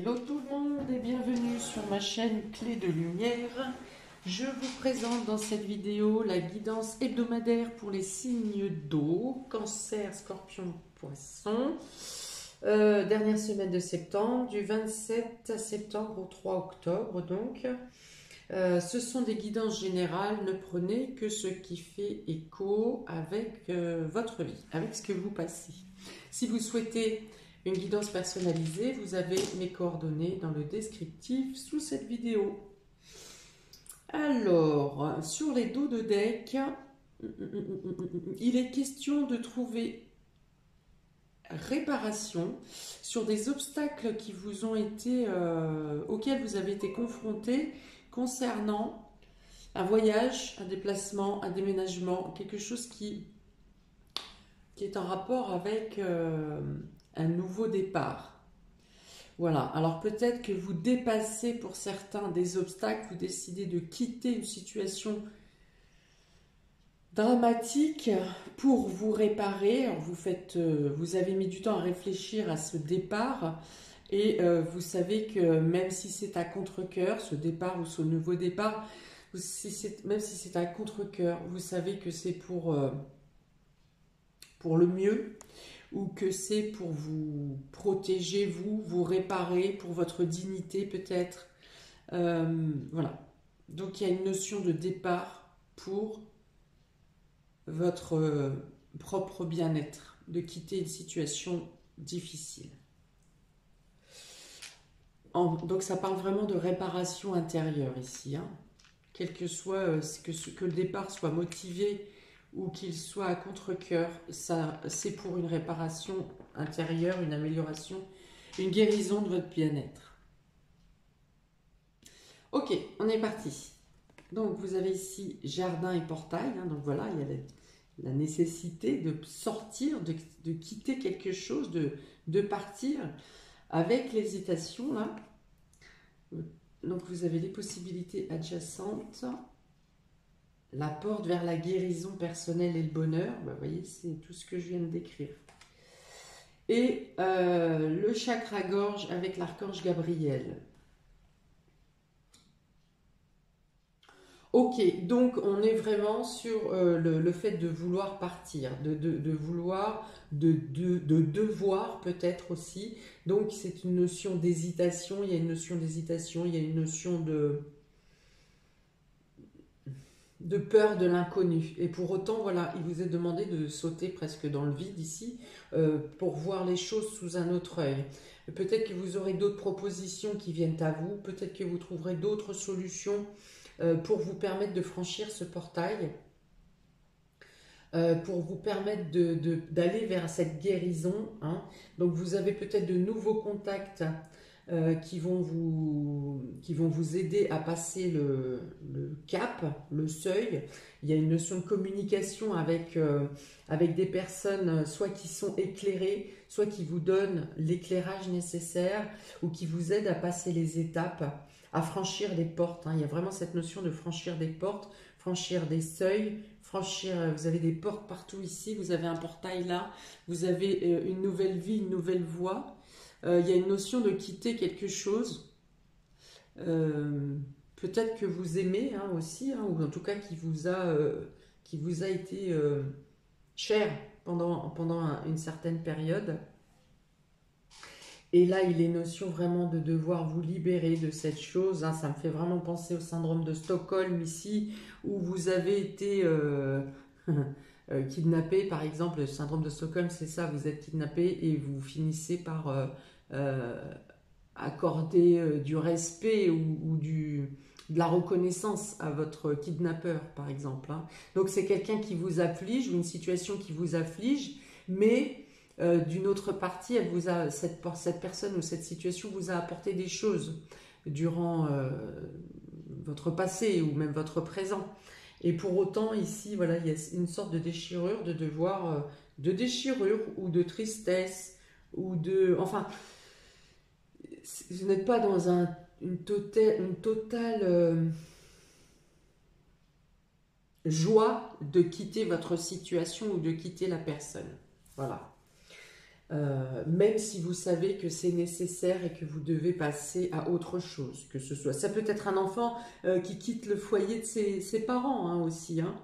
Hello tout le monde et bienvenue sur ma chaîne Clé de Lumière. Je vous présente dans cette vidéo la guidance hebdomadaire pour les signes d'eau, Cancer, Scorpion, Poisson. Dernière semaine de septembre, du 27 septembre au 3 octobre donc. Ce sont des guidances générales, ne prenez que ce qui fait écho avec votre vie, avec ce que vous passez. Si vous souhaitez une guidance personnalisée, vous avez mes coordonnées dans le descriptif sous cette vidéo. Alors, sur les dos de deck, il est question de trouver réparation sur des obstacles qui vous ont été, auxquels vous avez été confrontés concernant un voyage, un déplacement, un déménagement, quelque chose qui est en rapport avec un nouveau départ. Voilà, alors peut-être que vous dépassez pour certains des obstacles, vous décidez de quitter une situation dramatique pour vous réparer. Alors vous avez mis du temps à réfléchir à ce départ et vous savez que même si c'est à contre-cœur, ce départ ou ce nouveau départ, même si c'est à contre-cœur, vous savez que c'est pour le mieux, ou que c'est pour vous protéger, vous réparer, pour votre dignité peut-être. Voilà. Donc il y a une notion de départ pour votre propre bien-être, de quitter une situation difficile. Donc ça parle vraiment de réparation intérieure ici. Hein. Quel que soit que le départ soit motivé ou qu'il soit à contre-cœur, c'est pour une réparation intérieure, une amélioration, une guérison de votre bien-être. Ok, on est parti. Donc vous avez ici jardin et portail, hein, donc voilà, il y a la nécessité de sortir, de quitter quelque chose, de partir avec l'hésitation là. Donc vous avez les possibilités adjacentes. La porte vers la guérison personnelle et le bonheur, vous voyez, c'est tout ce que je viens de décrire. Et le chakra-gorge avec l'archange Gabriel. Ok, donc on est vraiment sur le fait de vouloir partir, de vouloir, de devoir peut-être aussi. Donc c'est une notion d'hésitation, il y a une notion d'hésitation, il y a une notion de peur de l'inconnu. Et pour autant, voilà, il vous est demandé de sauter presque dans le vide ici pour voir les choses sous un autre œil. Peut-être que vous aurez d'autres propositions qui viennent à vous, peut-être que vous trouverez d'autres solutions pour vous permettre de franchir ce portail, pour vous permettre d'aller vers cette guérison. Hein. Donc vous avez peut-être de nouveaux contacts qui vont vous aider à passer le cap, le seuil. Il y a une notion de communication avec des personnes soit qui sont éclairées, soit qui vous donnent l'éclairage nécessaire ou qui vous aident à passer les étapes, à franchir des portes. Hein. Il y a vraiment cette notion de franchir des portes, franchir des seuils, vous avez des portes partout ici, vous avez un portail là, vous avez une nouvelle vie, une nouvelle voie. Il y a une notion de quitter quelque chose, peut-être que vous aimez hein, aussi, hein, ou en tout cas qui vous a été cher pendant une certaine période. Et là, il est notion vraiment de devoir vous libérer de cette chose. Hein. Ça me fait vraiment penser au syndrome de Stockholm ici, où vous avez été kidnappé, par exemple. Le syndrome de Stockholm, c'est ça, vous êtes kidnappé et vous finissez par accorder du respect ou de la reconnaissance à votre kidnappeur, par exemple. Hein. Donc c'est quelqu'un qui vous afflige ou une situation qui vous afflige, mais d'une autre partie, cette personne ou cette situation vous a apporté des choses durant votre passé ou même votre présent. Et pour autant, ici, voilà, il y a une sorte de déchirure, de déchirure ou de tristesse ou de, enfin, vous n'êtes pas dans une totale joie de quitter votre situation ou de quitter la personne. Voilà. même si vous savez que c'est nécessaire et que vous devez passer à autre chose, que ce soit. Ça peut être un enfant qui quitte le foyer de ses parents hein, aussi, hein.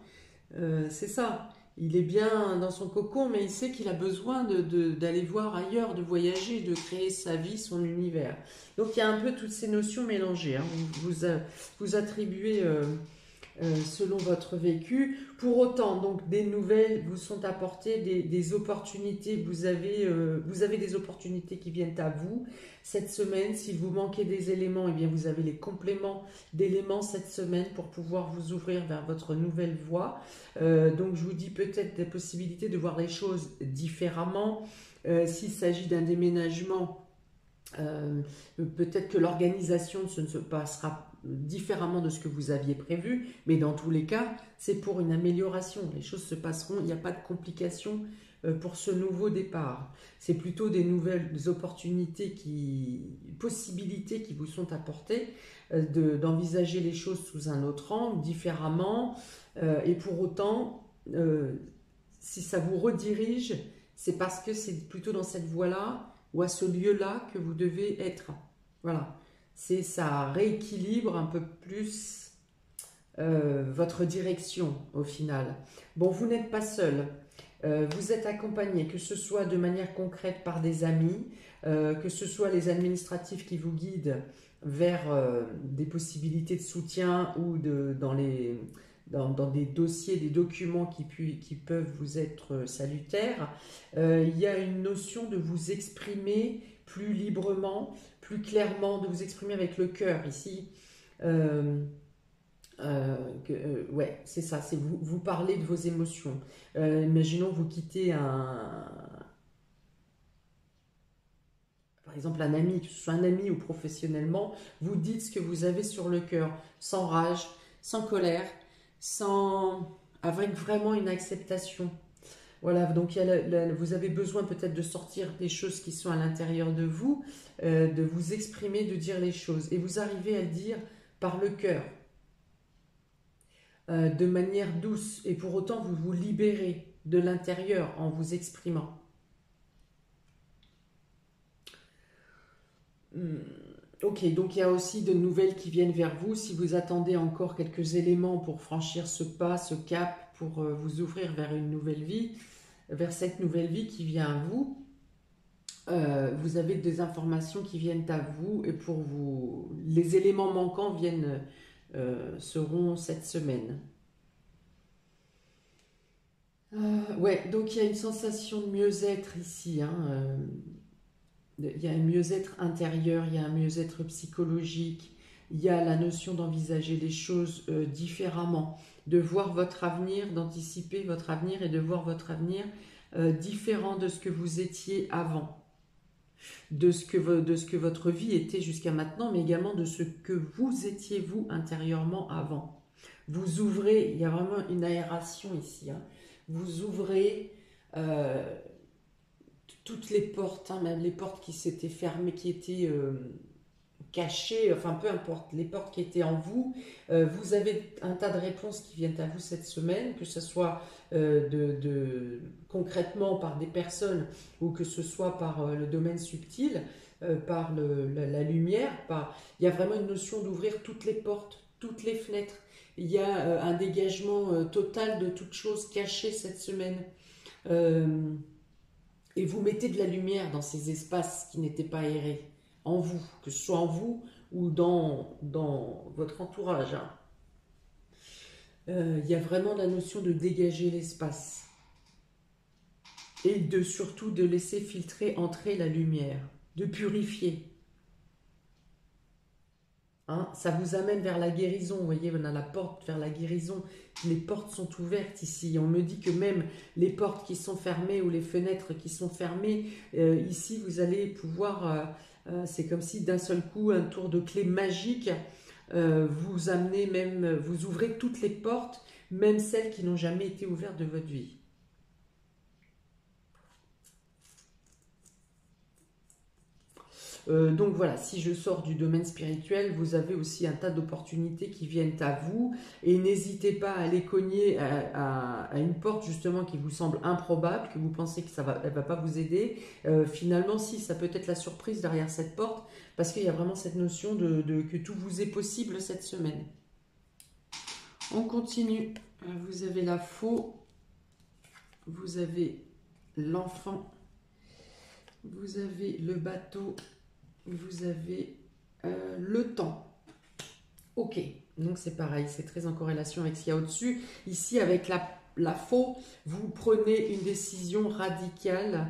C'est ça. Il est bien dans son cocon, mais il sait qu'il a besoin d'aller voir ailleurs, de voyager, de créer sa vie, son univers. Donc il y a un peu toutes ces notions mélangées, hein. Vous attribuez selon votre vécu. Pour autant, donc des nouvelles vous sont apportées, des opportunités. Vous avez des opportunités qui viennent à vous cette semaine. Si vous manquez des éléments, eh bien vous avez les compléments d'éléments cette semaine pour pouvoir vous ouvrir vers votre nouvelle voie. Donc je vous dis peut-être des possibilités de voir les choses différemment. S'il s'agit d'un déménagement, peut-être que l'organisation ne se passera différemment de ce que vous aviez prévu, mais dans tous les cas, c'est pour une amélioration. Les choses se passeront, il n'y a pas de complications pour ce nouveau départ. C'est plutôt des nouvelles opportunités, possibilités qui vous sont apportées, d'envisager les choses sous un autre angle, différemment, et pour autant, si ça vous redirige, c'est parce que c'est plutôt dans cette voie-là, ou à ce lieu-là que vous devez être. Voilà. Ça rééquilibre un peu plus votre direction au final. Bon, vous n'êtes pas seul. Vous êtes accompagné, que ce soit de manière concrète par des amis, que ce soit les administratifs qui vous guident vers des possibilités de soutien ou dans des dossiers, des documents qui peuvent vous être salutaires. Il y a une notion de vous exprimer plus librement, plus clairement, de vous exprimer avec le cœur ici. Ouais, c'est ça, c'est vous parler de vos émotions. Imaginons vous quittez par exemple un ami, que ce soit un ami ou professionnellement, vous dites ce que vous avez sur le cœur, sans rage, sans colère, avec vraiment une acceptation. Voilà, donc vous avez besoin peut-être de sortir des choses qui sont à l'intérieur de vous, de vous exprimer, de dire les choses. Et vous arrivez à le dire par le cœur, de manière douce. Et pour autant, vous vous libérez de l'intérieur en vous exprimant. Ok, donc il y a aussi de nouvelles qui viennent vers vous. Si vous attendez encore quelques éléments pour franchir ce pas, ce cap, pour vous ouvrir vers une nouvelle vie, vers cette nouvelle vie qui vient à vous, vous avez des informations qui viennent à vous et pour vous, les éléments manquants seront cette semaine. Ouais, donc il y a une sensation de mieux-être ici, hein, il y a un mieux-être intérieur, il y a un mieux-être psychologique, il y a la notion d'envisager les choses différemment, de voir votre avenir, d'anticiper votre avenir et de voir votre avenir différent de ce que vous étiez avant, de ce que votre vie était jusqu'à maintenant, mais également de ce que vous étiez vous intérieurement avant. Vous ouvrez, il y a vraiment une aération ici, hein, vous ouvrez toutes les portes, hein, même les portes qui s'étaient fermées, qui étaient cachées, enfin peu importe, les portes qui étaient en vous, vous avez un tas de réponses qui viennent à vous cette semaine, que ce soit concrètement par des personnes ou que ce soit par le domaine subtil, par la lumière, il y a vraiment une notion d'ouvrir toutes les portes, toutes les fenêtres. Il y a un dégagement total de toutes choses cachées cette semaine. Et vous mettez de la lumière dans ces espaces qui n'étaient pas aérés, en vous, que ce soit en vous ou dans votre entourage, hein. Il y a vraiment la notion de dégager l'espace et surtout de laisser filtrer, entrer la lumière, de purifier. Hein, ça vous amène vers la guérison, vous voyez, on a la porte vers la guérison, les portes sont ouvertes ici, on me dit que même les portes qui sont fermées ou les fenêtres qui sont fermées, ici vous allez pouvoir, c'est comme si d'un seul coup, un tour de clé magique, vous amenez même, vous ouvrez toutes les portes, même celles qui n'ont jamais été ouvertes de votre vie. Donc voilà, si je sors du domaine spirituel, vous avez aussi un tas d'opportunités qui viennent à vous et n'hésitez pas à aller cogner à une porte justement qui vous semble improbable, que vous pensez que elle va pas vous aider. Finalement, si, ça peut être la surprise derrière cette porte parce qu'il y a vraiment cette notion que tout vous est possible cette semaine. On continue. Vous avez la faux, vous avez l'enfant, vous avez le bateau, vous avez le temps. Ok, donc c'est pareil, c'est très en corrélation avec ce qu'il y a au-dessus. Ici, avec la faux, vous prenez une décision radicale.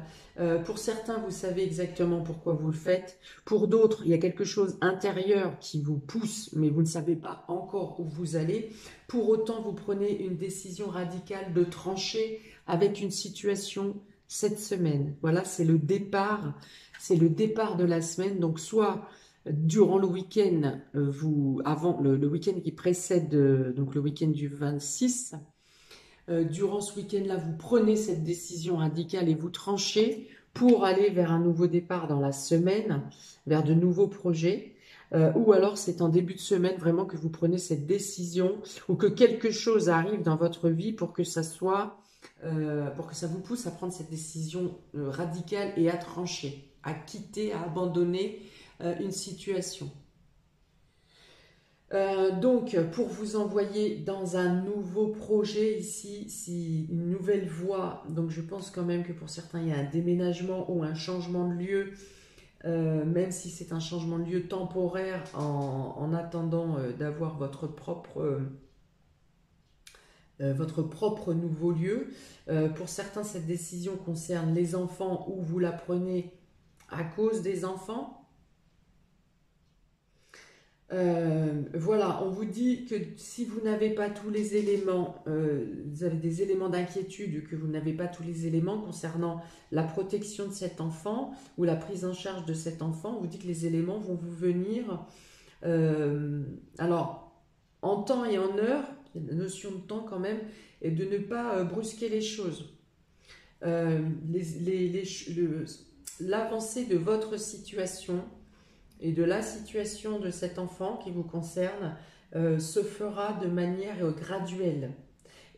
Pour certains, vous savez exactement pourquoi vous le faites. Pour d'autres, il y a quelque chose intérieur qui vous pousse, mais vous ne savez pas encore où vous allez. Pour autant, vous prenez une décision radicale de trancher avec une situation cette semaine. Voilà, c'est le départ de la semaine. Donc, soit durant le week-end, avant le week-end qui précède donc le week-end du 26, durant ce week-end-là, vous prenez cette décision radicale et vous tranchez pour aller vers un nouveau départ dans la semaine, vers de nouveaux projets. Ou alors c'est en début de semaine vraiment que vous prenez cette décision ou que quelque chose arrive dans votre vie pour que ça vous pousse à prendre cette décision radicale et à trancher, à quitter, à abandonner une situation. Donc, pour vous envoyer dans un nouveau projet ici, une nouvelle voie, donc je pense quand même que pour certains, il y a un déménagement ou un changement de lieu, même si c'est un changement de lieu temporaire en attendant d'avoir votre propre nouveau lieu. Pour certains, cette décision concerne les enfants ou vous la prenez à cause des enfants. Voilà, on vous dit que si vous n'avez pas tous les éléments, vous avez des éléments d'inquiétude, que vous n'avez pas tous les éléments concernant la protection de cet enfant ou la prise en charge de cet enfant, on vous dit que les éléments vont vous venir. Alors, en temps et en heure, il y a la notion de temps quand même, et de ne pas brusquer les choses. L'avancée de votre situation et de la situation de cet enfant qui vous concerne se fera de manière graduelle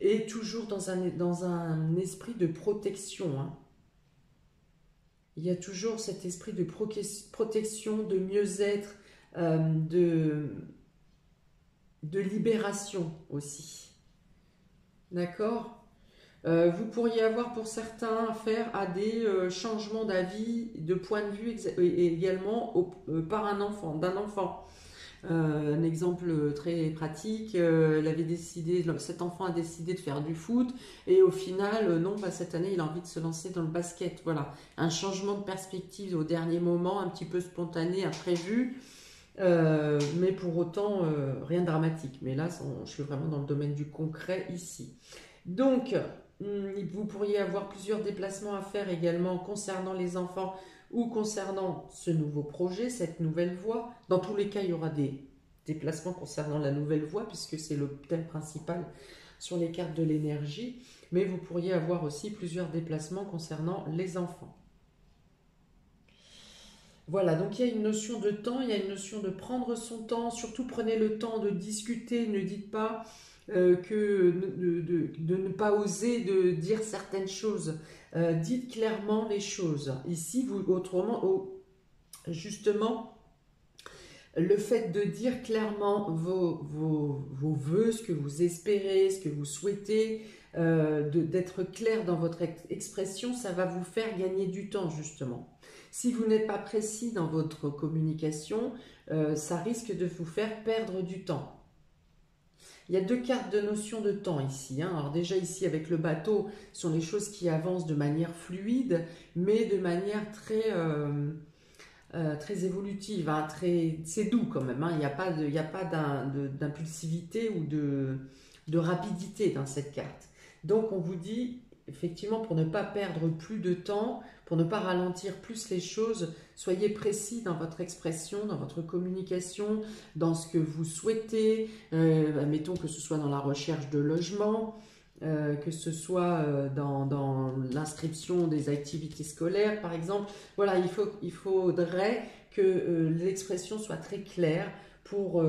et toujours dans un esprit de protection. Hein. Il y a toujours cet esprit de protection, de mieux-être, de libération aussi. D'accord ? Vous pourriez avoir pour certains affaire à des changements d'avis, de point de vue et également par d'un enfant. Un exemple très pratique, cet enfant a décidé de faire du foot et au final, non, cette année il a envie de se lancer dans le basket. Voilà, un changement de perspective au dernier moment, un petit peu spontané, imprévu. Mais pour autant, rien de dramatique. Mais là, je suis vraiment dans le domaine du concret ici. Donc, vous pourriez avoir plusieurs déplacements à faire également concernant les enfants ou concernant ce nouveau projet, cette nouvelle voie. Dans tous les cas, il y aura des déplacements concernant la nouvelle voie puisque c'est le thème principal sur les cartes de l'énergie. Mais vous pourriez avoir aussi plusieurs déplacements concernant les enfants. Voilà, donc il y a une notion de temps, il y a une notion de prendre son temps. Surtout, prenez le temps de discuter, ne dites pas de ne pas oser de dire certaines choses. Dites clairement les choses. Ici, justement, le fait de dire clairement vos vœux, ce que vous espérez, ce que vous souhaitez, d'être clair dans votre expression, ça va vous faire gagner du temps, justement. Si vous n'êtes pas précis dans votre communication, ça risque de vous faire perdre du temps. Il y a deux cartes de notion de temps ici. Hein. Alors déjà ici avec le bateau, ce sont les choses qui avancent de manière fluide, mais de manière très évolutive. Hein, c'est doux quand même. Hein. Il n'y a pas d'impulsivité ou de rapidité dans cette carte. Donc on vous dit, effectivement, pour ne pas perdre plus de temps, pour ne pas ralentir plus les choses, soyez précis dans votre expression, dans votre communication, dans ce que vous souhaitez. Mettons que ce soit dans la recherche de logement, que ce soit dans l'inscription des activités scolaires, par exemple. Voilà, il faudrait que l'expression soit très claire pour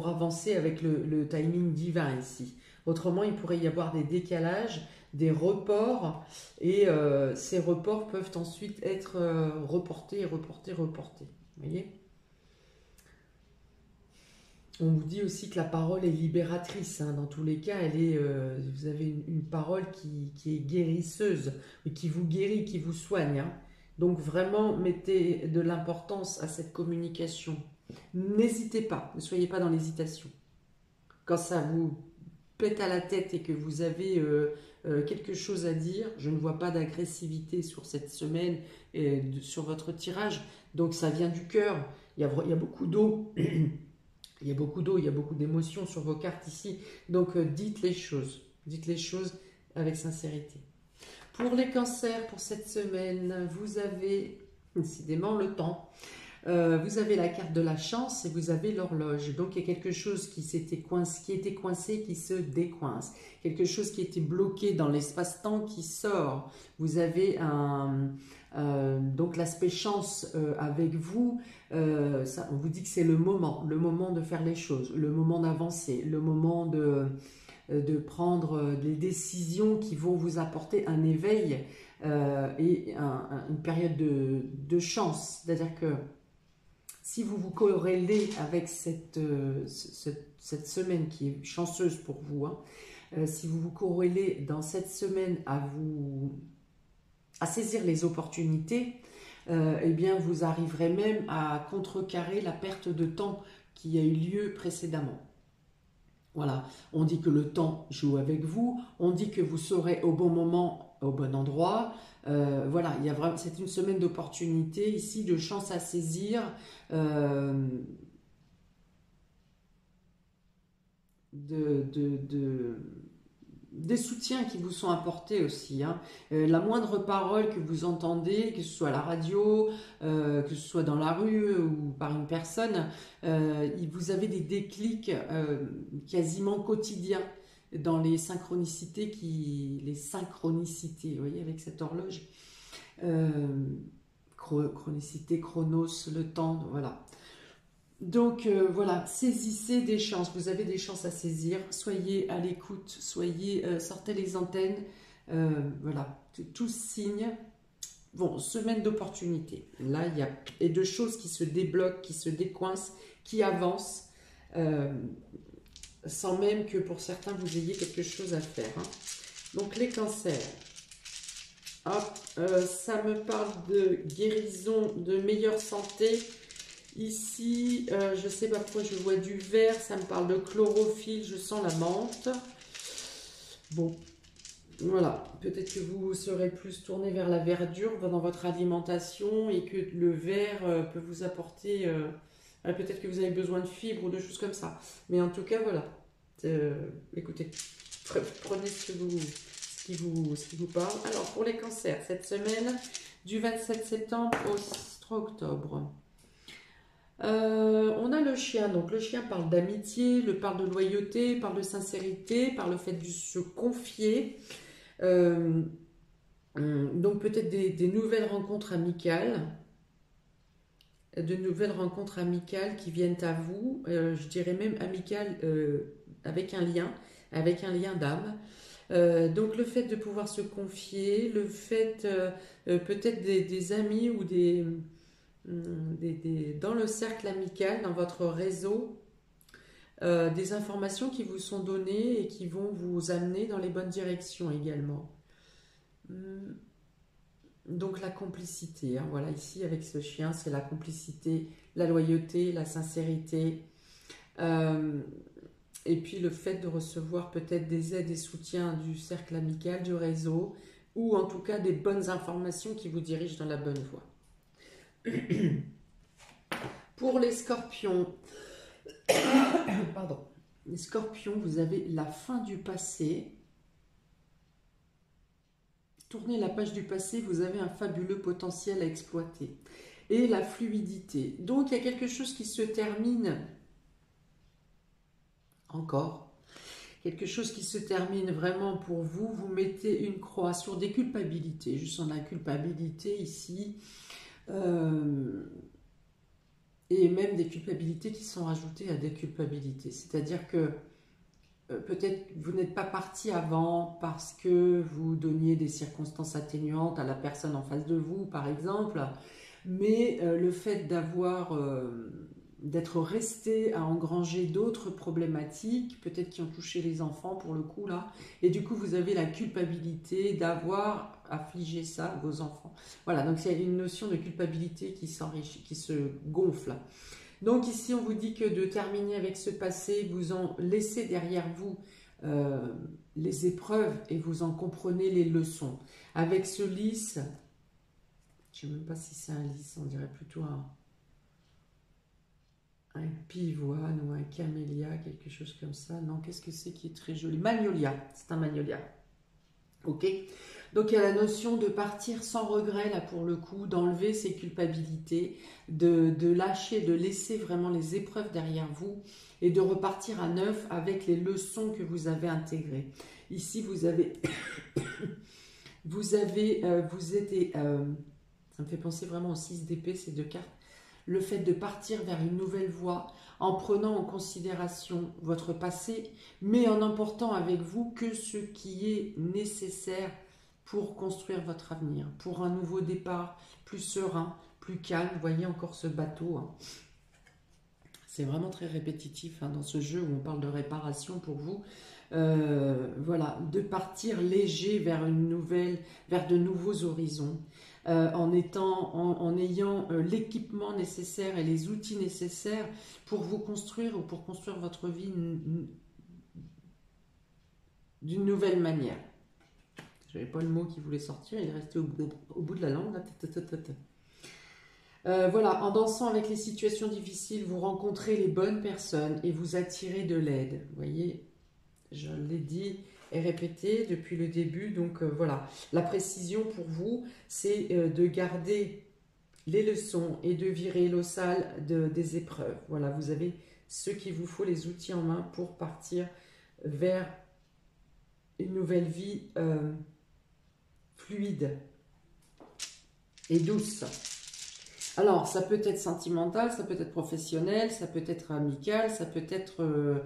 avancer avec le timing divin ici. Autrement, il pourrait y avoir des décalages, des reports, et ces reports peuvent ensuite être reportés, reportés, reportés. Vous voyez? On vous dit aussi que la parole est libératrice, hein. Dans tous les cas, vous avez une parole qui est guérisseuse, qui vous guérit, qui vous soigne, hein. Donc vraiment, mettez de l'importance à cette communication. N'hésitez pas, ne soyez pas dans l'hésitation. Quand ça vous pète à la tête et que vous avez quelque chose à dire, je ne vois pas d'agressivité sur cette semaine, sur votre tirage, donc ça vient du cœur, il y a beaucoup d'eau. Il y a beaucoup d'eau, il y a beaucoup d'émotions sur vos cartes ici. Donc, dites les choses avec sincérité. Pour les cancers, pour cette semaine, vous avez décidément le temps. Vous avez la carte de la chance et vous avez l'horloge. Donc, il y a quelque chose qui était coincé, qui se décoince. Quelque chose qui était bloqué dans l'espace-temps qui sort. Vous avez donc l'aspect chance avec vous. On vous dit que c'est le moment de faire les choses, le moment d'avancer, le moment de prendre des décisions qui vont vous apporter un éveil et une période de chance. C'est-à-dire que si vous vous corrélez avec cette semaine qui est chanceuse pour vous, hein, si vous vous corrélez dans cette semaine à saisir les opportunités, eh bien vous arriverez même à contrecarrer la perte de temps qui a eu lieu précédemment. Voilà, on dit que le temps joue avec vous, on dit que vous serez au bon moment, au bon endroit. Voilà, c'est une semaine d'opportunités ici, de chance à saisir. Des soutiens qui vous sont apportés aussi, hein. La moindre parole que vous entendez, que ce soit à la radio, que ce soit dans la rue ou par une personne, vous avez des déclics quasiment quotidiens dans les synchronicités, vous voyez, avec cette horloge. Chronicité, chronos, le temps, voilà. Donc voilà, saisissez des chances, vous avez des chances à saisir, soyez à l'écoute, sortez les antennes, voilà, tout signe. Bon, semaine d'opportunités, là il y a de choses qui se débloquent, qui se décoincent, qui avancent, sans même que pour certains vous ayez quelque chose à faire, hein. Donc les cancers, hop, ça me parle de guérison, de meilleure santé. Ici, je ne sais pas pourquoi je vois du vert, ça me parle de chlorophylle, je sens la menthe. Bon, voilà, peut-être que vous serez plus tourné vers la verdure dans votre alimentation et que le vert peut vous apporter, peut-être que vous avez besoin de fibres ou de choses comme ça. Mais en tout cas, voilà, écoutez, prenez ce qui vous parle. Alors, pour les cancers, cette semaine, du 27 septembre au 3 octobre. On a le chien, donc le chien parle d'amitié, parle de loyauté, parle de sincérité, parle le fait de se confier, donc peut-être des nouvelles rencontres amicales, qui viennent à vous, je dirais même amicales avec un lien d'âme. Donc le fait de pouvoir se confier, le fait peut-être des amis ou dans le cercle amical, dans votre réseau, des informations qui vous sont données et qui vont vous amener dans les bonnes directions également. Donc la complicité, hein, voilà, ici avec ce chien, c'est la complicité, la loyauté, la sincérité, et puis le fait de recevoir peut-être des aides et soutiens du cercle amical, du réseau, ou en tout cas des bonnes informations qui vous dirigent dans la bonne voie. Pour les scorpions, pardon, les scorpions, vous avez la fin du passé. Tournez la page du passé, vous avez un fabuleux potentiel à exploiter. Et la fluidité. Donc, il y a quelque chose qui se termine encore. Quelque chose qui se termine vraiment pour vous. Vous mettez une croix sur des culpabilités. Je sens la culpabilité ici. et même des culpabilités qui sont rajoutées à des culpabilités. C'est-à-dire que peut-être vous n'êtes pas parti avant parce que vous donniez des circonstances atténuantes à la personne en face de vous, par exemple, mais le fait d'être resté à engranger d'autres problématiques, peut-être qui ont touché les enfants pour le coup là, et du coup vous avez la culpabilité d'avoir affligé ça à vos enfants. Voilà, donc il y a une notion de culpabilité qui s'enrichit, qui se gonfle. Donc ici, on vous dit que de terminer avec ce passé, vous en laissez derrière vous euh, les épreuves et vous en comprenez les leçons. Avec ce lys, je ne sais même pas si c'est un lys, on dirait plutôt un pivoine ou un camélia, quelque chose comme ça. Non, qu'est-ce que c'est qui est très joli? Magnolia, c'est un magnolia. Ok. Donc il y a la notion de partir sans regret, là pour le coup, d'enlever ses culpabilités, de lâcher, de laisser vraiment les épreuves derrière vous et de repartir à neuf avec les leçons que vous avez intégrées. Ici, vous avez, ça me fait penser vraiment au 6 d'épée, ces deux cartes, le fait de partir vers une nouvelle voie en prenant en considération votre passé, mais en emportant avec vous que ce qui est nécessaire pour construire votre avenir, pour un nouveau départ plus serein, plus calme. Vous voyez encore ce bateau, hein. C'est vraiment très répétitif hein, dans ce jeu où on parle de réparation pour vous. Voilà, de partir léger vers une nouvelle, vers de nouveaux horizons, en ayant l'équipement nécessaire et les outils nécessaires pour vous construire ou pour construire votre vie d'une nouvelle manière. Je n'avais pas le mot qui voulait sortir, il est resté au bout de la langue. Voilà, en dansant avec les situations difficiles, vous rencontrez les bonnes personnes et vous attirez de l'aide. Vous voyez, je l'ai dit et répété depuis le début. Donc voilà, la précision pour vous, c'est de garder les leçons et de virer l'eau sale des épreuves. Voilà, vous avez ce qu'il vous faut, les outils en main pour partir vers une nouvelle vie fluide et douce. Alors, ça peut être sentimental, ça peut être professionnel, ça peut être amical, ça peut être...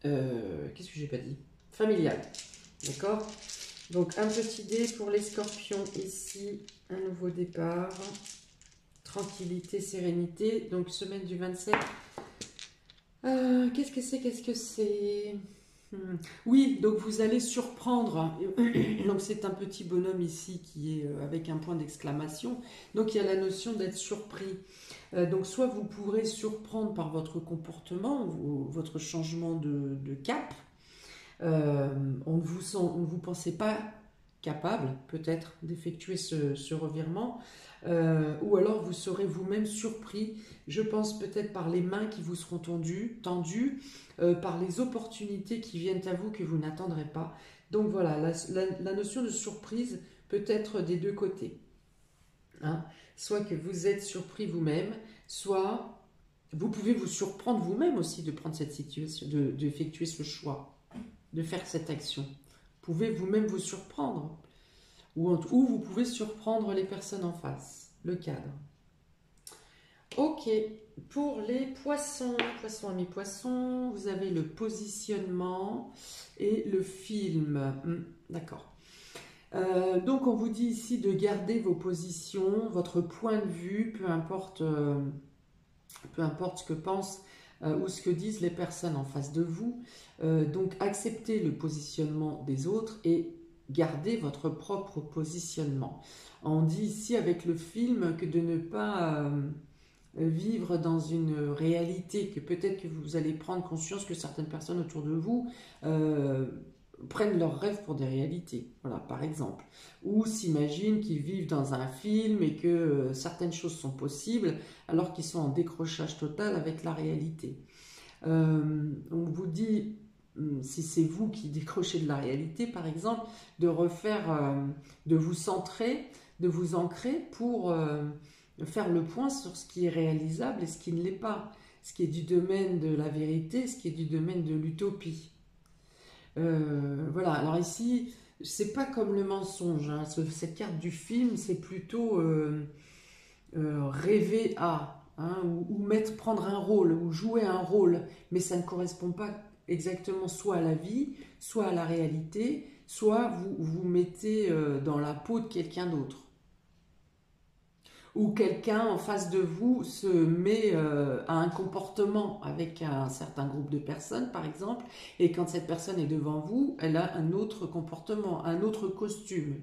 qu'est-ce que j'ai pas dit? Familial. D'accord? Donc, un petit dé pour les scorpions ici. Un nouveau départ. Tranquillité, sérénité. Donc, semaine du 27. Qu'est-ce que c'est? Qu'est-ce que c'est? Oui, donc vous allez surprendre. Donc c'est un petit bonhomme ici qui est avec un point d'exclamation. Donc il y a la notion d'être surpris. Donc soit vous pourrez surprendre par votre comportement, votre changement de cap. On ne vous pensez pas capable peut-être d'effectuer ce revirement. Ou alors vous serez vous-même surpris, je pense peut-être par les mains qui vous seront tendues, par les opportunités qui viennent à vous que vous n'attendrez pas. Donc voilà, la notion de surprise peut être des deux côtés. Hein. Soit que vous êtes surpris vous-même, soit vous pouvez vous surprendre vous-même aussi de prendre cette situation, d'effectuer ce choix, de faire cette action. Vous pouvez vous-même vous surprendre. Ou vous pouvez surprendre les personnes en face, le cadre. Ok, pour les poissons, amis poissons, vous avez le positionnement et le film. D'accord. Donc on vous dit ici de garder vos positions, votre point de vue, peu importe ce que pensent ou ce que disent les personnes en face de vous. Donc acceptez le positionnement des autres et gardez votre propre positionnement. On dit ici avec le film que de ne pas vivre dans une réalité, que peut-être que vous allez prendre conscience que certaines personnes autour de vous prennent leurs rêves pour des réalités, voilà, par exemple. Ou s'imaginent qu'ils vivent dans un film et que certaines choses sont possibles alors qu'ils sont en décrochage total avec la réalité. On vous dit, si c'est vous qui décrochez de la réalité, par exemple, de de vous centrer, de vous ancrer pour faire le point sur ce qui est réalisable et ce qui ne l'est pas, ce qui est du domaine de la vérité, ce qui est du domaine de l'utopie. Voilà, alors ici, c'est pas comme le mensonge, hein. Cette carte du film, c'est plutôt rêver à, hein, ou prendre un rôle, ou jouer un rôle, mais ça ne correspond pas exactement soit à la vie, soit à la réalité, soit vous vous mettez dans la peau de quelqu'un d'autre. Ou quelqu'un en face de vous se met à un comportement avec un certain groupe de personnes, par exemple, et quand cette personne est devant vous, elle a un autre comportement, un autre costume.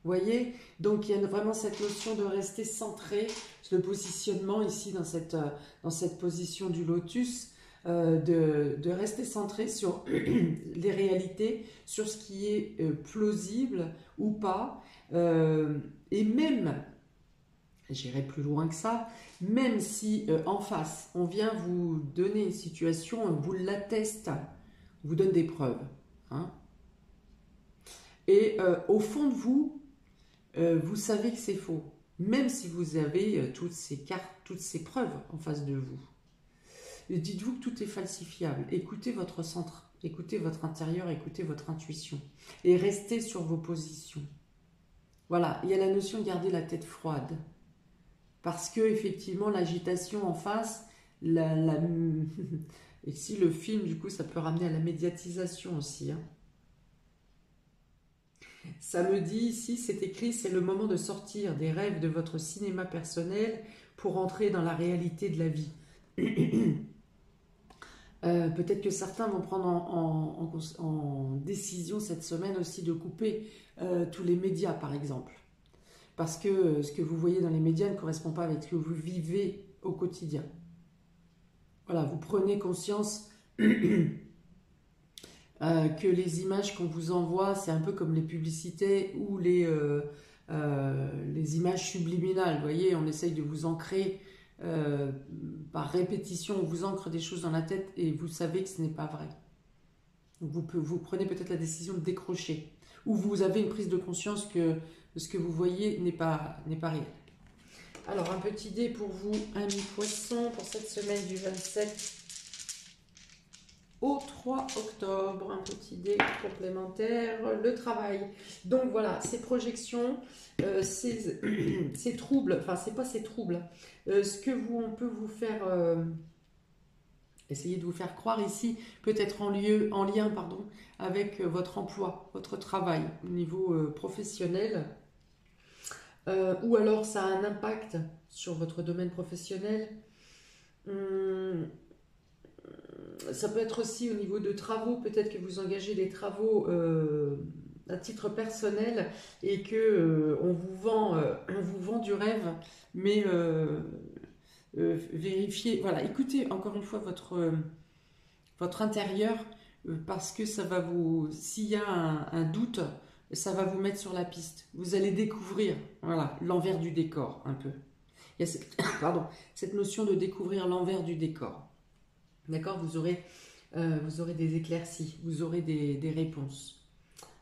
Vous voyez? Donc il y a vraiment cette notion de rester centré, le positionnement ici dans cette position du lotus, de rester centré sur les réalités, sur ce qui est plausible ou pas, et même, j'irai plus loin que ça, même si en face, on vient vous donner une situation, on vous l'atteste, on vous donne des preuves. Hein, et au fond de vous, vous savez que c'est faux, même si vous avez toutes ces cartes, toutes ces preuves en face de vous. Dites-vous que tout est falsifiable. Écoutez votre centre, écoutez votre intérieur, écoutez votre intuition et restez sur vos positions. Voilà, il y a la notion de garder la tête froide. Parce que effectivement, l'agitation en face, et si le film, du coup, ça peut ramener à la médiatisation aussi. Hein. Ça me dit ici, c'est écrit, c'est le moment de sortir des rêves de votre cinéma personnel pour entrer dans la réalité de la vie. Peut-être que certains vont prendre en décision cette semaine aussi de couper tous les médias, par exemple. Parce que ce que vous voyez dans les médias ne correspond pas avec ce que vous vivez au quotidien. Voilà, vous prenez conscience que les images qu'on vous envoie, c'est un peu comme les publicités ou les images subliminales. Vous voyez, on essaye de vous ancrer par répétition, on vous ancre des choses dans la tête et vous savez que ce n'est pas vrai. Donc vous prenez peut-être la décision de décrocher. Ou vous avez une prise de conscience que ce que vous voyez n'est pas réel. Alors, un petit dé pour vous, amis poissons, pour cette semaine du 27 au 3 octobre. Un petit dé complémentaire, le travail. Donc voilà, ces projections, ces troubles, enfin, c'est pas ces troubles. Ce que on peut vous faire... Essayez de vous faire croire ici, peut-être en lien avec votre emploi, votre travail au niveau professionnel. Ou alors ça a un impact sur votre domaine professionnel. Ça peut être aussi au niveau de travaux, peut-être que vous engagez des travaux à titre personnel et que on vous vend du rêve, mais vérifiez, voilà, écoutez encore une fois votre intérieur, parce que ça va vous, s'il y a un doute, ça va vous mettre sur la piste. Vous allez découvrir, voilà, l'envers du décor, un peu. Il y a cette notion de découvrir l'envers du décor. D'accord, vous aurez des éclaircies, vous aurez des réponses.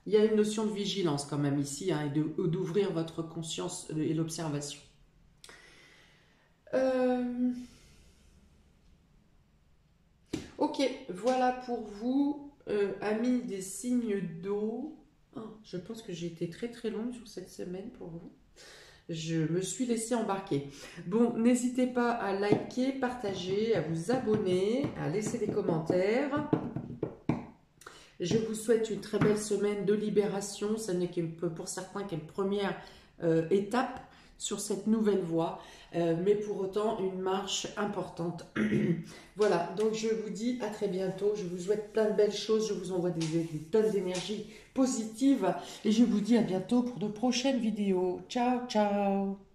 Il y a une notion de vigilance quand même ici, hein, et d'ouvrir votre conscience et l'observation. Ok, voilà pour vous, amis des signes d'eau. Oh, je pense que j'ai été très très longue sur cette semaine pour vous. Je me suis laissée embarquer. Bon, n'hésitez pas à liker, partager, à vous abonner, à laisser des commentaires. Je vous souhaite une très belle semaine de libération. Ce n'est pour certains qu'une première étape sur cette nouvelle voie, mais pour autant une marche importante. Voilà, donc je vous dis à très bientôt. Je vous souhaite plein de belles choses. Je vous envoie des tonnes d'énergie positive et je vous dis à bientôt pour de prochaines vidéos. Ciao, ciao!